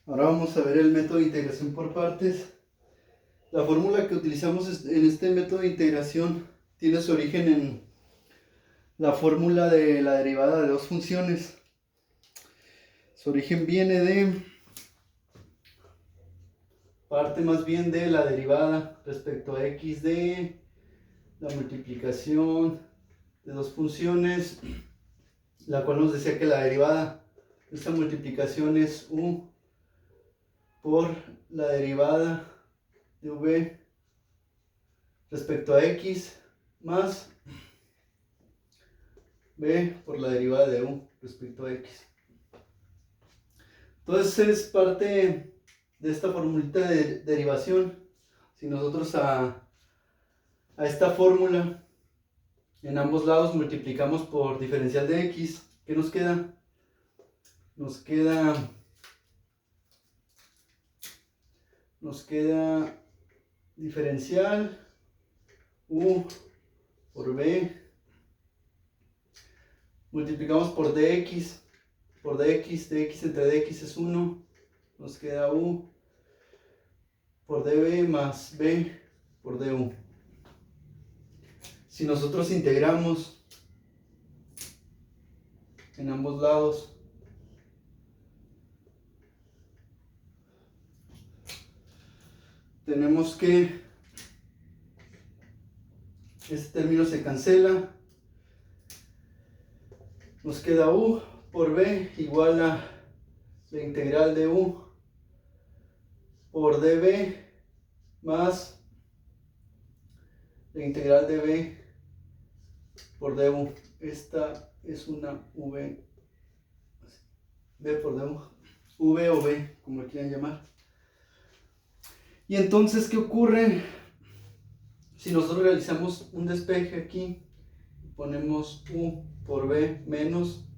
Ahora vamos a ver el método de integración por partes. La fórmula que utilizamos en este método de integración tiene su origen en la fórmula de la derivada de dos funciones. Su origen viene de parte más bien de la derivada respecto a x de la multiplicación de dos funciones, la cual nos decía que la derivada de esta multiplicación es u por la derivada de v respecto a x más b por la derivada de u respecto a x. Entonces es parte de esta formulita de derivación. Si nosotros a esta fórmula en ambos lados multiplicamos por diferencial de x, ¿qué nos queda? Nos queda diferencial u por b, multiplicamos por dx entre dx es 1, nos queda u por db más b por du. Si nosotros integramos en ambos lados, tenemos que este término se cancela, nos queda u por b igual a la integral de u por db más la integral de b por du. Esta es una v por du, v o b, como lo quieran llamar. Y entonces, ¿qué ocurre si nosotros realizamos un despeje aquí? Ponemos u por b menos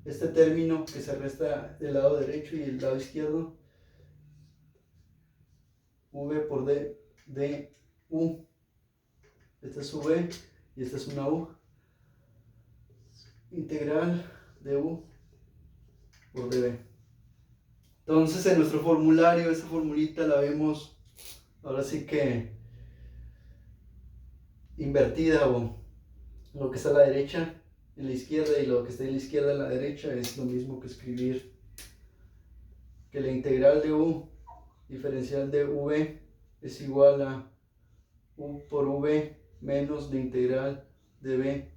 este término que se resta del lado derecho y el lado izquierdo, v por d u. Esta es v y esta es una u. Integral de u por db. Entonces en nuestro formulario, esa formulita la vemos ahora sí que invertida, o lo que está a la derecha en la izquierda y lo que está en la izquierda en la derecha es lo mismo que escribir que la integral de u diferencial de v es igual a u por v menos la integral de b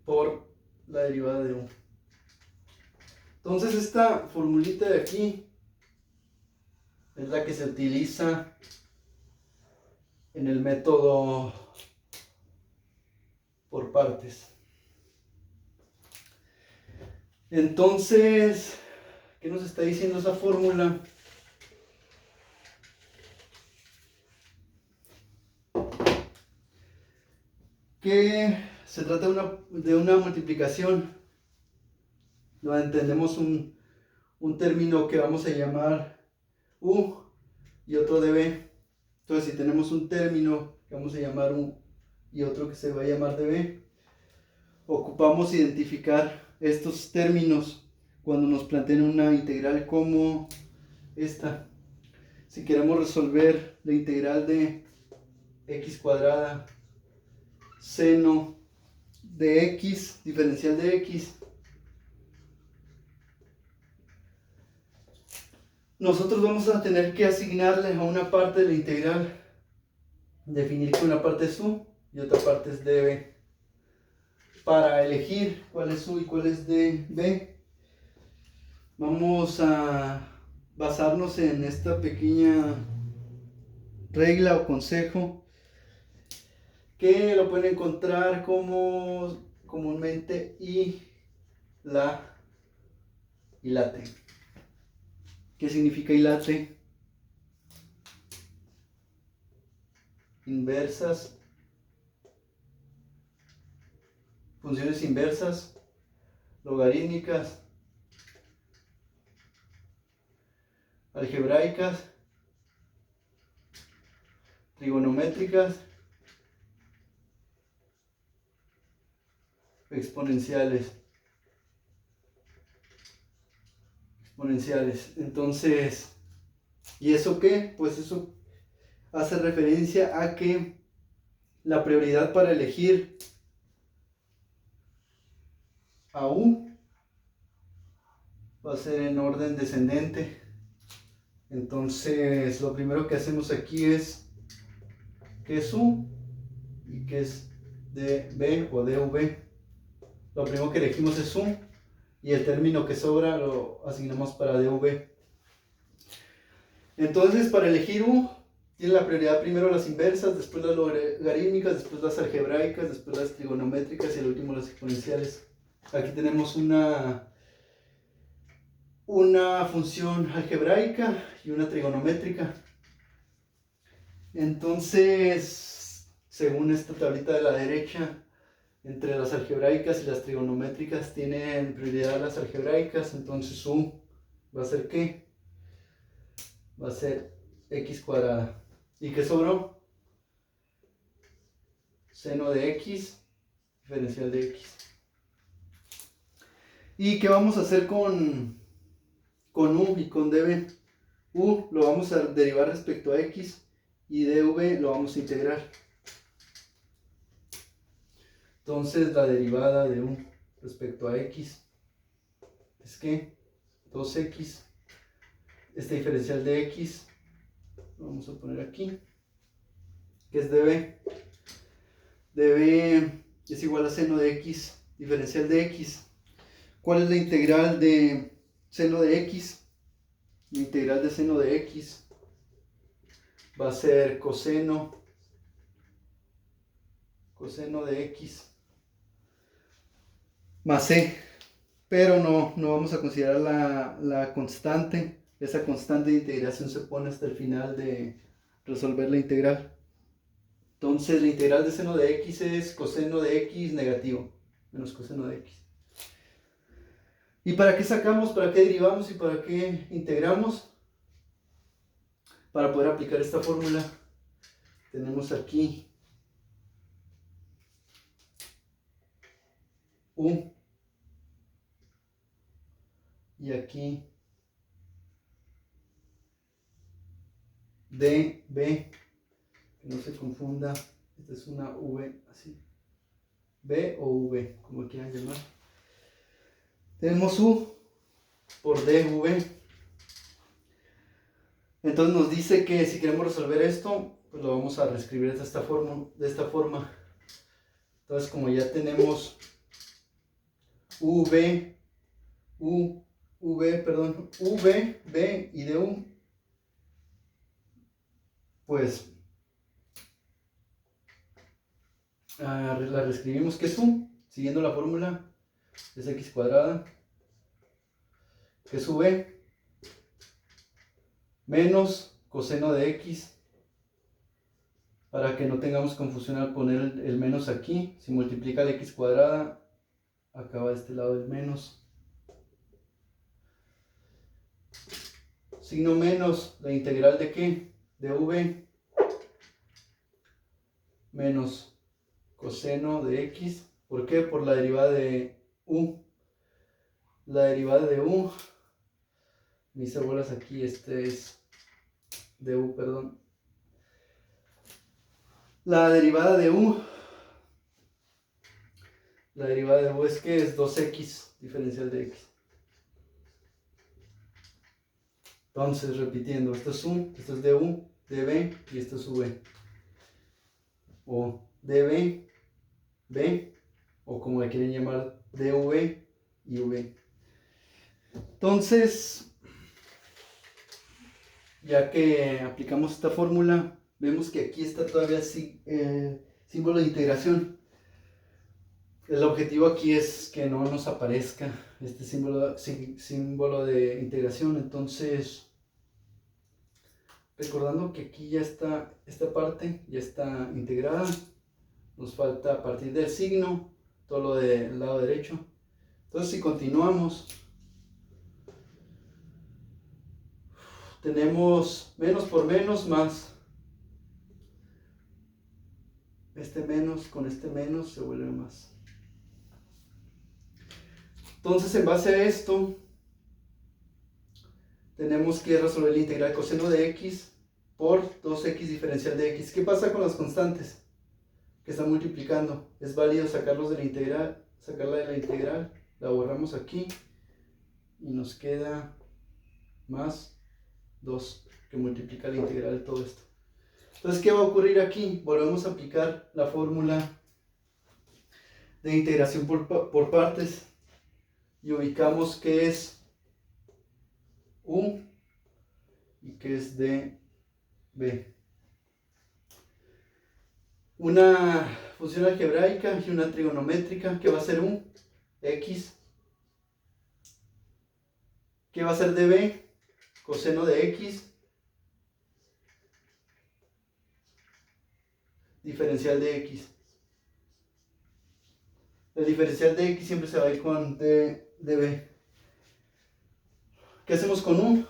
por la derivada de u. Entonces esta formulita de aquí es la que se utiliza en el método por partes. Entonces, ¿qué nos está diciendo esa fórmula? Que se trata de una multiplicación donde entendemos un término que vamos a llamar u y otro db. Entonces, si tenemos un término que vamos a llamar u y otro que se va a llamar db, ocupamos identificar estos términos cuando nos planteen una integral como esta. Si queremos resolver la integral de x cuadrada seno de x, diferencial de x, nosotros vamos a tener que asignarle a una parte de la integral, definir que una parte es u y otra parte es db. Para elegir cuál es u y cuál es db, vamos a basarnos en esta pequeña regla o consejo que lo pueden encontrar como comúnmente I, la y late. ¿Qué significa ilate? Inversas, funciones inversas, logarítmicas, algebraicas, trigonométricas, exponenciales. exponenciales. Entonces, ¿y eso qué? Pues eso hace referencia a que la prioridad para elegir a U va a ser en orden descendente. Entonces, lo primero que hacemos aquí es ¿qué es U? Y ¿qué es dB o dV? Lo primero que elegimos es U y el término que sobra lo asignamos para dV. Entonces, para elegir U, tiene la prioridad primero las inversas, después las logarítmicas, después las algebraicas, después las trigonométricas y al último las exponenciales. Aquí tenemos una función algebraica y una trigonométrica. Entonces, según esta tablita de la derecha, entre las algebraicas y las trigonométricas tienen prioridad las algebraicas, entonces U va a ser ¿qué? Va a ser x cuadrada. ¿Y qué sobró? Seno de x, diferencial de x. ¿Y qué vamos a hacer con U y con dv? U lo vamos a derivar respecto a x y dv lo vamos a integrar. Entonces la derivada de U respecto a x es que 2x, este diferencial de x lo vamos a poner aquí, que es dv. dv es igual a seno de x, diferencial de x. ¿Cuál es la integral de seno de x? La integral de seno de x va a ser coseno de x más c, pero no vamos a considerar la constante. Esa constante de integración se pone hasta el final de resolver la integral. Entonces la integral de seno de x es coseno de x negativo, menos coseno de x. ¿Y para qué sacamos, para qué derivamos y para qué integramos? Para poder aplicar esta fórmula tenemos aquí U y aquí dB, que no se confunda, esta es una V así, B o V, como quieran llamar. Tenemos U por dV. Entonces nos dice que si queremos resolver esto, pues lo vamos a reescribir de esta forma. Entonces, como ya tenemos V, B y dU, pues la reescribimos que es U, siguiendo la fórmula, es x cuadrada, que es V, menos coseno de x, para que no tengamos confusión al poner el menos aquí. Si multiplica la x cuadrada, acaba de este lado el menos. Signo menos, la integral de ¿qué? De V menos coseno de x. ¿Por qué? Por la derivada de U. La derivada de U, me hice bolas aquí, este es de U, perdón. La derivada de U es que es 2x diferencial de x. Entonces, repitiendo, esto es U, esto es dU, dB y esto es V. O dB, B, o como le quieren llamar, dV y V. Entonces, ya que aplicamos esta fórmula, vemos que aquí está todavía el símbolo de integración. El objetivo aquí es que no nos aparezca este símbolo de integración. Entonces, recordando que aquí ya está, esta parte ya está integrada, nos falta a partir del signo todo lo del lado derecho. Entonces, si continuamos, tenemos menos por menos más. Este menos con este menos se vuelve más. Entonces, en base a esto, tenemos que resolver la integral coseno de x por 2x diferencial de x. ¿Qué pasa con las constantes que están multiplicando? Es válido sacarlos de la integral, sacarla de la integral, la borramos aquí y nos queda más 2 que multiplica la integral de todo esto. Entonces, ¿qué va a ocurrir aquí? Volvemos a aplicar la fórmula de integración por partes y ubicamos que es u y que es db. Una función algebraica y una trigonométrica que va a ser u, x, que va a ser db, coseno de x, diferencial de x. El diferencial de x siempre se va a ir con db. ¿Qué hacemos con u?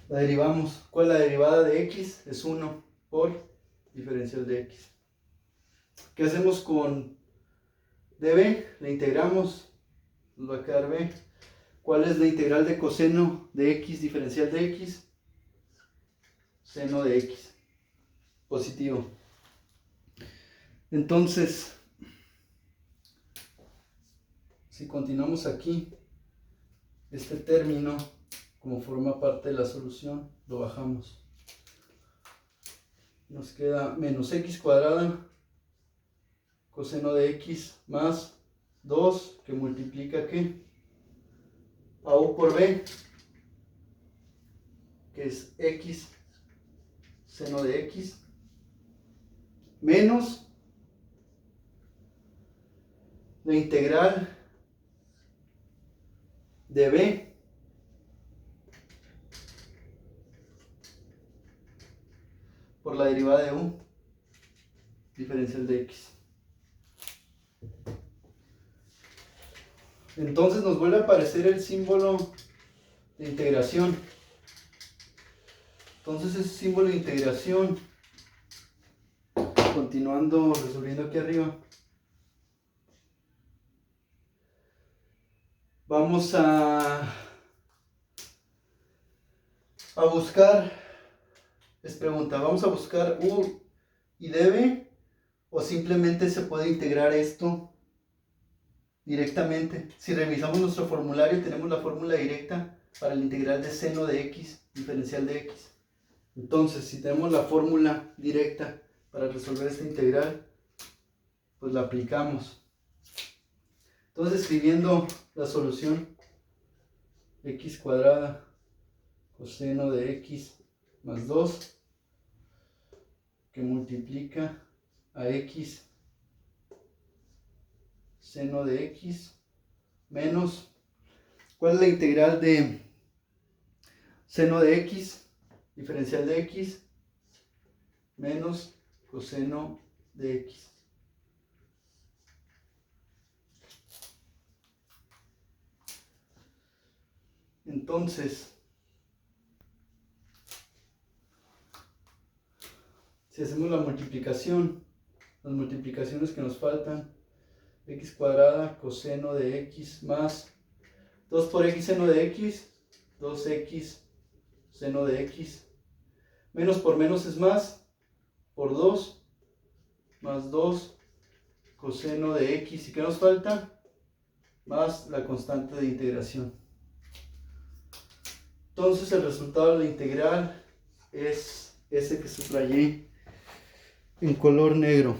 La derivamos. ¿Cuál es la derivada de x? Es 1 por diferencial de x. ¿Qué hacemos con db? La integramos. Nos va a quedar b. ¿Cuál es la integral de coseno de x diferencial de x? Seno de x. Positivo. Entonces, si continuamos aquí, este término, como forma parte de la solución, lo bajamos. Nos queda menos x cuadrada, coseno de x, más 2, que multiplica ¿qué? A u por b, que es x, seno de x, menos la integral de b por la derivada de u, diferencial de x. Entonces nos vuelve a aparecer el símbolo de integración. Entonces ese símbolo de integración, continuando resolviendo aquí arriba, vamos a buscar, les pregunta, ¿vamos a buscar u y db o simplemente se puede integrar esto directamente? Si revisamos nuestro formulario, tenemos la fórmula directa para la integral de seno de x, diferencial de x. Entonces, si tenemos la fórmula directa para resolver esta integral, pues la aplicamos. Entonces, escribiendo la solución, x cuadrada coseno de x más 2, que multiplica a x seno de x menos, ¿cuál es la integral de seno de x, diferencial de x, menos coseno de x? Entonces, si hacemos la multiplicación, las multiplicaciones que nos faltan, x cuadrada coseno de x más 2 por x seno de x, 2x seno de x, menos por menos es más, por 2, más 2 coseno de x, ¿y qué nos falta? Más la constante de integración. Entonces el resultado de la integral es ese que subrayé en color negro.